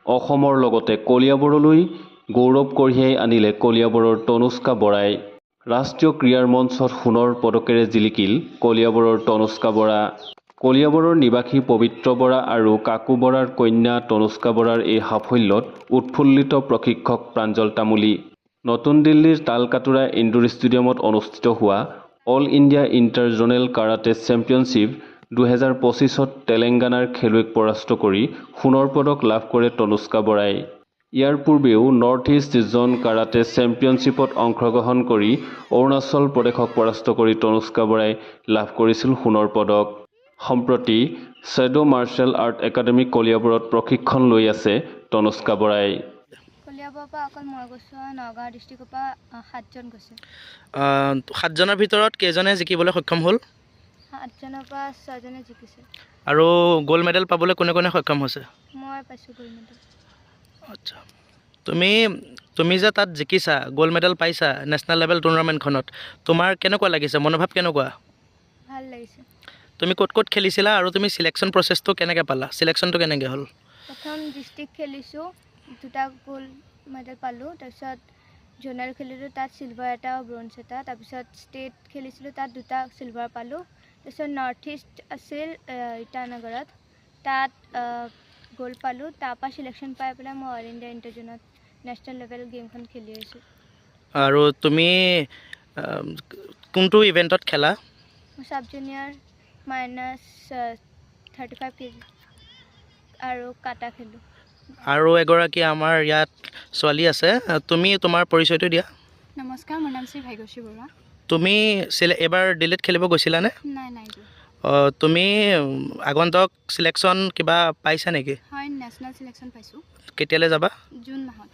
অসমৰ লগতে কলিয়াবৰলৈ গৌৰৱ কঢ়িয়াই আনিলে কলিয়াবৰৰ তনুষ্কা বৰাই। ৰাষ্ট্ৰীয় ক্ৰীড়াৰ মঞ্চত সোণৰ পদকেৰে জিলিকিল কলিয়াবৰৰ তনুষ্কা বৰা। কলিয়াবৰৰ নিবাসী পবিত্ৰ বৰা আৰু কাকু বৰাৰ কন্যা তনুষ্কা বৰাৰ এই সাফল্যত উৎফুল্লিত প্ৰশিক্ষক প্ৰাঞ্জল তামুলী। নতুন দিল্লীৰ তালকাটোৰা ইনডোৰ ষ্টেডিয়ামত অনুষ্ঠিত হোৱা all India inter zonal karate championship 2025ত তেলেংগানাৰ খেলুৱৈক পৰাস্ত কৰি সোণৰ পদক লাভ কৰে তনুষ্কা বৰাই। ইয়াৰ পূৰ্বেও নৰ্থ ইষ্ট জন কাৰাটে চেম্পিয়নশ্বিপত অংশগ্ৰহণ কৰি অৰুণাচল প্ৰদেশক পৰাস্ত কৰি তনুষ্কা বৰাই লাভ কৰিছিল সোণৰ পদক। সম্প্ৰতি শ্বেডো মাৰ্চেল আৰ্ট একাডেমী কলিয়াবৰত প্ৰশিক্ষণ লৈ আছে তনুষ্কা বৰাই। কলিয়াবৰৰ পৰা অকল মই গৈছোঁ, নগাঁও ডিষ্ট্ৰিক্টৰ পৰা 7জন গৈছে। 7জনৰ ভিতৰত কেইজনে জিকিবলৈ সক্ষম হ'ল? 7জনৰ পৰা 6জনে জিকিছে। আৰু গ'ল্ড মেডেল পাবলৈ কোনে কোনে সক্ষম হৈছে? মই পাইছোঁ গ'ল্ড মেডেল। আচ্ছা, তুমি যে তাত জিকিছা, গ'ল্ড মেডেল পাইছা নেশ্যনেল লেভেল টুৰ্ণামেণ্টখনত, তোমাৰ কেনেকুৱা লাগিছে, মনোভাৱ কেনেকুৱা? ভাল লাগিছে। তুমি ক'ত ক'ত খেলিছিলা আৰু তুমি চিলেকশ্যন প্ৰচেছটো কেনেকৈ পালা? চিলেকশ্যনটো কেনেকৈ হ'ল? প্ৰথম ডিষ্ট্ৰিক্ট খেলিছোঁ, 2টা গ'ল্ড মেডেল পালোঁ। তাৰপিছত জোনেল খেলিলোঁ, তাত চিলভাৰ এটা আৰু ব্ৰঞ্জ এটা। তাৰপিছত ষ্টেট খেলিছিলোঁ, তাত 2টা চিলভাৰ পালোঁ। তাৰপিছত নৰ্থ ইষ্ট আছিল ইটানগৰত, তাত গ'ল্ড পালোঁ। তাৰপৰা চিলেকশ্যন পাই পেলাই মই অল ইণ্ডিয়া ইণ্টাৰ জোনত নেশ্যনেল লেভেল গেমখন খেলি আছোঁ। আৰু তুমি কোনটো ইভেণ্টত খেলা? মই চাব জুনিয়ৰ -35 kg আৰু কাটা খেলোঁ। আৰু এগৰাকী আমাৰ ইয়াত ছোৱালী আছে, তুমি তোমাৰ পৰিচয়টো দিয়া। নমস্কাৰ, মোৰ নাম শ্ৰী ভাগ্যশ্ৰী বৰুৱা। তুমি এবাৰ দিল্লীত খেলিব গৈছিলানে? নাই যোৱা। তুমি আগন্তুক চিলেকশ্যন কিবা পাইছা নেকি? হয়, নেশ্যনেল চিলেকশ্যন পাইছোঁ। কেতিয়ালৈ যাবা? জুন মাহত।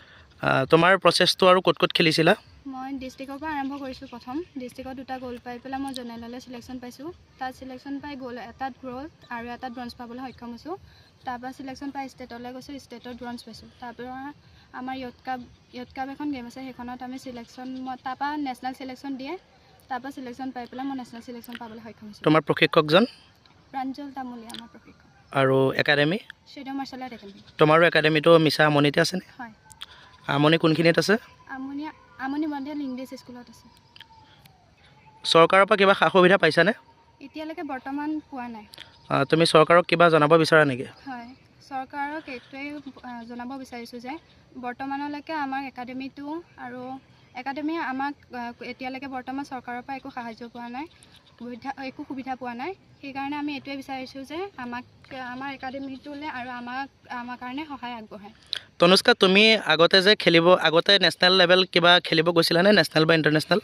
তোমাৰ প্ৰচেছটো আৰু ক'ত ক'ত খেলিছিলা? মই ডিষ্ট্ৰিক্টৰ পৰা আৰম্ভ কৰিছোঁ। প্ৰথম ডিষ্ট্ৰিক্টত 2টা গ'ল্ড পাই পেলাই মই জেনেৰেললৈ চিলেকশ্যন পাইছোঁ। তাত চিলেকশ্যন পাই এটাত গ'ল্ড আৰু এটাত ব্ৰঞ্জ পাবলৈ সক্ষম হৈছোঁ। তাৰপৰা চিলেকশ্যন পাই ষ্টেটলৈ গৈছোঁ, ষ্টেটত ব্ৰঞ্জ পাইছোঁ। তাৰপৰা আমাৰ য়ুথ কাপ এখন গেম আছে, সেইখনত আমি তাৰপৰা নেশ্যনেল চিলেকশ্যন দিয়ে। তাৰপৰা চিলেকশ্যন পাই পেলাই মই নেশ্যনেল চিলেকশ্যন পাবলৈ সক্ষম হৈছোঁ। তোমাৰ প্ৰশিক্ষকজন? প্ৰাঞ্জল তামুলী আমাৰ প্ৰশিক্ষক। আৰু academy? Shadow martial art academy. তোমাৰো একাডেমিটো মিছা আমনিতে আছেনে? হয়। আমনি কোনখিনিত আছে? আমনি মন্দিৰ ইংলিছ স্কুলত আছে। চৰকাৰৰ পৰা কিবা সা সুবিধা পাইছানে? এতিয়ালৈকে বৰ্তমান পোৱা নাই। তুমি চৰকাৰক কিবা জনাব বিচাৰা নেকি? হয়, চৰকাৰক এইটোৱেই জনাব বিচাৰিছোঁ যে বৰ্তমানলৈকে আমাৰ একাডেমীয়ে আমাক এতিয়ালৈকে বৰ্তমান চৰকাৰৰ পৰা একো সাহায্য পোৱা নাই, একো সুবিধা পোৱা নাই। সেইকাৰণে আমি এইটোৱে বিচাৰিছোঁ যে আমাৰ একাডেমীটোলৈ আৰু আমাৰ কাৰণে সহায় আগবঢ়ায়। তনুষ্কা, তুমি আগতে নেশ্যনেল লেভেল কিবা খেলিব গৈছিলানে, নেশ্যনেল বা ইণ্টাৰনেশ্যনেল?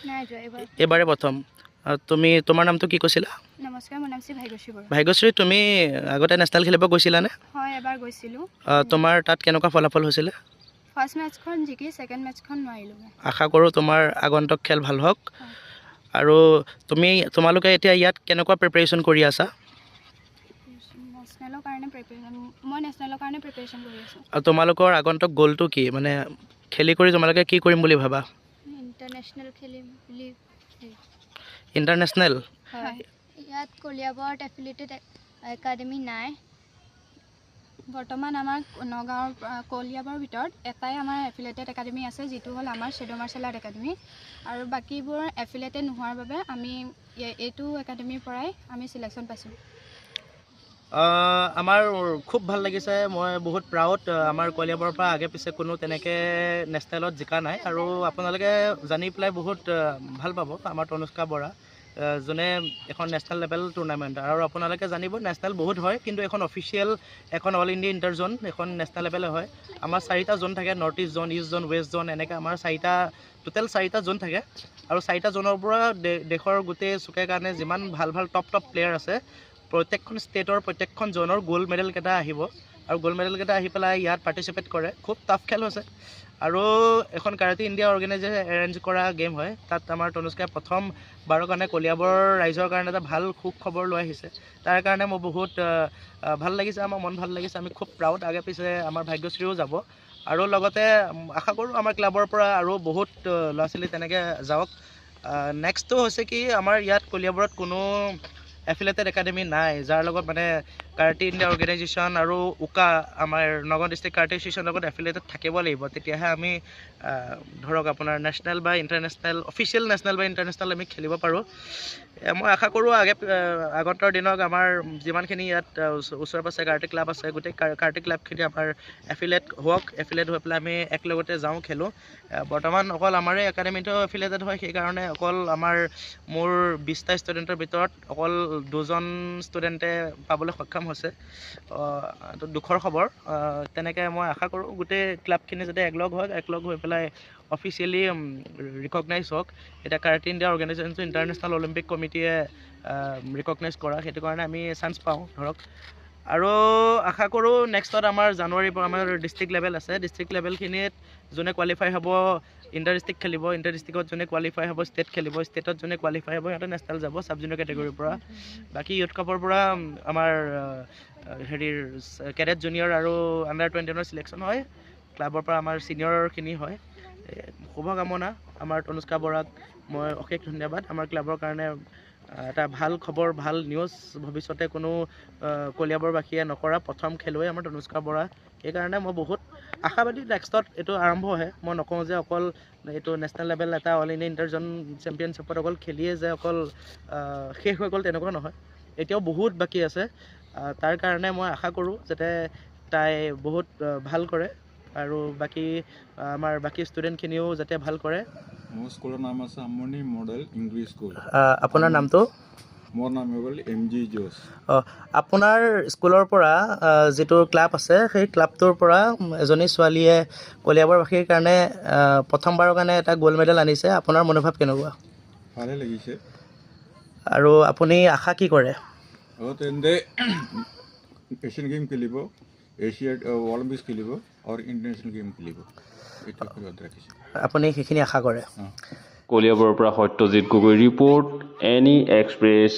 নাই যোৱা, এইবাৰে প্ৰথম। তোমাৰ নামটো কি কৈছিলা? নমস্কাৰ, মোৰ নাম শ্ৰী ভাগ্যশ্ৰী বৰুৱা। ভাগ্যশ্ৰী, তুমি আগতে নেশ্যনেল খেলিব গৈছিলানে? হয়, এবাৰ গৈছিলোঁ। তোমাৰ তাত কেনেকুৱা ফলাফল হৈছিলে? ফাৰ্ষ্ট মেটচখন জিকি ছেকেণ্ড মেটচখন নোৱাৰিলোঁ। আশা কৰোঁ তোমাৰ আগন্তুক খেল ভাল হওক। আৰু তোমালোকে এতিয়া ইয়াত কেনেকুৱা প্ৰিপেৰেশ্যন কৰি আছা? মই নেশ্যনেলৰ কাৰণে প্ৰিপেৰেশ্যন কৰি আছোঁ। আৰু তোমালোকৰ আগন্তুক গ'লটো কি, মানে খেলি কৰি তোমালোকে কি কৰিম বুলি ভাবা? ইণ্টাৰনেশ্যনেল খেলিম বুলি। ইণ্টাৰনেশ্যনেল? হয়, ইয়াত কলিয়াবৰত এফিলিয়েটেড একাডেমি নাই। বৰ্তমান আমাৰ নগাঁৱৰ কলিয়াবৰৰ ভিতৰত এটাই আমাৰ এফিলিয়েটেড একাডেমি আছে, যিটো হ'ল আমাৰ শ্বেডো মাৰ্চেল আৰ্ট একাডেমি। আৰু বাকীবোৰ এফিলিয়েটেড নোহোৱাৰ বাবে আমি এইটো একাডেমিৰ পৰাই আমি চিলেকশ্যন পাইছোঁ। আমাৰ খুব ভাল লাগিছে, মই বহুত প্ৰাউড। আমাৰ কলিয়াবৰৰ পৰা আগে পিছে কোনো তেনেকৈ নেশ্যনেলত জিকা নাই। আৰু আপোনালোকে জানি পেলাই বহুত ভাল পাব, আমাৰ তনুষ্কা বৰা যোনে এখন নেশ্যনেল লেভেল টুৰ্ণামেণ্ট, আৰু আপোনালোকে জানিব নেশ্যনেল বহুত হয়, কিন্তু এখন অফিচিয়েল এখন অল ইণ্ডিয়া ইণ্টাৰ জোন এখন নেশ্যনেল লেভেলে হয়। আমাৰ 4টা জোন থাকে, নৰ্থ ইষ্ট জোন, ইষ্ট জোন, ৱেষ্ট জোন, এনেকৈ আমাৰ টোটেল 4টা জোন থাকে। আৰু 4টা জোনৰ পৰা দেশৰ গোটেই চুকে কাৰণে যিমান ভাল টপ প্লেয়াৰ আছে, প্ৰত্যেকখন ষ্টেটৰ প্ৰত্যেকখন জোনৰ গ'ল্ড মেডেলকেইটা আহিব। আৰু গ'ল্ড মেডেলকেইটা আহি পেলাই ইয়াত পাৰ্টিচিপেট কৰে। খুব টাফ খেল হৈছে। আৰু এখন কাৰাটে ইণ্ডিয়া অৰ্গেনাইজে এৰেঞ্জ কৰা গেম হয়, তাত আমাৰ তনুষ্কাই প্ৰথমবাৰৰ কাৰণে কলিয়াবৰ ৰাইজৰ কাৰণে এটা ভাল সুখবৰ লৈ আহিছে। তাৰ কাৰণে মোৰ বহুত ভাল লাগিছে, আমাৰ মন ভাল লাগিছে, আমি খুব প্ৰাউড। আগে পিছে আমাৰ ভাগ্যশ্ৰীও যাব। আৰু লগতে আশা কৰোঁ আমাৰ ক্লাবৰ পৰা আৰু বহুত ল'ৰা ছোৱালী তেনেকৈ যাওক। নেক্সটটো হৈছে কি, আমাৰ ইয়াত কলিয়াবৰত কোনো এফিলিয়েটেড একাডেমি নাই, যাৰ লগত মানে কাৰাটে ইণ্ডিয়া অৰ্গেনাইজেশ্যন আৰু উকা আমাৰ নগাঁও ডিষ্ট্ৰিক্ট কাৰাটে এছ'চিয়েশ্যনৰ লগত এফিলিয়েটেড থাকিব লাগিব, তেতিয়াহে আমি ধৰক আপোনাৰ নেশ্যনেল বা ইণ্টাৰনেশ্যনেল, অফিচিয়েল নেশ্যনেল বা ইণ্টাৰনেশ্যনেল আমি খেলিব পাৰোঁ। মই আশা কৰোঁ আগন্তৰ দিনত আমাৰ যিমানখিনি ইয়াত ওচৰে পাঁজৰে কাৰাটে ক্লাব আছে, গোটেই কাৰাটে ক্লাবখিনি আমাৰ এফিলিয়েট হওক, এফিলিয়েট হৈ পেলাই আমি একেলগতে যাওঁ খেলোঁ। বৰ্তমান অকল আমাৰে একাডেমিটো এফিলিয়েটেড হয়, সেইকাৰণে অকল মোৰ 20টা ষ্টুডেণ্টৰ ভিতৰত অকল 2জন ষ্টুডেণ্টে পাবলৈ সক্ষম হৈছে। এইটো দুখৰ খবৰ। তেনেকৈ মই আশা কৰোঁ গোটেই ক্লাবখিনি যাতে একলগ হৈ পেলাই অফিচিয়েলি ৰিকগনাইজ হওক। এতিয়া কাৰাটে ইণ্ডিয়া অৰ্গেনাইজেশ্যনটো ইণ্টাৰনেশ্যনেল অলিম্পিক কমিটিয়ে ৰিকগনাইজ কৰা, সেইটো কাৰণে আমি চান্স পাওঁ ধৰক। আৰু আশা কৰোঁ নেক্সটত আমাৰ জানুৱাৰীৰ পৰা আমাৰ ডিষ্ট্ৰিক্ট লেভেল আছে, ডিষ্ট্ৰিক্ট লেভেলখিনিত যোনে কোৱালিফাই হ'ব ইণ্টাৰ ডিষ্ট্ৰিক্ট খেলিব, ইণ্টাৰ ডিষ্ট্ৰিক্টত যোনে কোৱালিফাই হ'ব ষ্টেট খেলিব, ষ্টেটত যোনে কোৱালিফাই হ'ব সিহঁতে নেশ্যনেল যাব ছাব জুনিয়ৰ কেটেগৰীৰ পৰা। বাকী ইউথ কাপৰ পৰা আমাৰ কেডেট জুনিয়ৰ আৰু আণ্ডাৰ 21 চিলেকশ্যন হয়, ক্লাবৰ পৰা আমাৰ ছিনিয়ৰখিনি হয়। শুভকামনা আমাৰ তনুষ্কা বৰাক মই অশেষ ধন্যবাদ। আমাৰ ক্লাবৰ কাৰণে এটা ভাল খবৰ, ভাল নিউজ, ভৱিষ্যতে কোনো কলিয়াবৰবাসীয়ে নকৰা প্ৰথম খেলুৱৈ আমাৰ তনুষ্কা বৰা। সেইকাৰণে মই বহুত আশাবাদী নেক্সটত এইটো আৰম্ভহে। মই নকওঁ যে অকল এইটো নেশ্যনেল লেভেল এটা অল ইণ্ডিয়া ইণ্টাৰজন চেম্পিয়নশ্বিপত অকল খেলিয়ে যে অকল শেষ হৈ গ'ল তেনেকুৱা নহয়, এতিয়াও বহুত বাকী আছে। তাৰ কাৰণে মই আশা কৰোঁ যাতে তাই বহুত ভাল কৰে আৰু আমাৰ বাকী ষ্টুডেণ্টখিনিও যাতে ভাল কৰে। মোৰ স্কুলৰ নাম আছে আমনি মডেল ইংলিছ স্কুল। আপোনাৰ নামটো? মোৰ নাম হৈ গ'ল MG জোছ। আপোনাৰ স্কুলৰ পৰা যিটো ক্লাব আছে সেই ক্লাবটোৰ পৰা এজনী ছোৱালীয়ে কলিয়াবৰবাসীৰ কাৰণে প্ৰথমবাৰৰ কাৰণে এটা গ'ল্ড মেডেল আনিছে। আপোনাৰ মনোভাৱ কেনেকুৱা? ভালে লাগিছে। আৰু আপুনি আশা কি কৰে? তেন্তে এছিয়ান গেম খেলিব, অলিম্পিক্স খেলিব আৰু ইণ্টাৰনেশ্যনেল গেম খেলিব, এইটো ৰাখিছে। আপুনি সেইখিনি আশা কৰে? কলিয়াবৰৰ পৰা Satyajit Gogoi report, any express.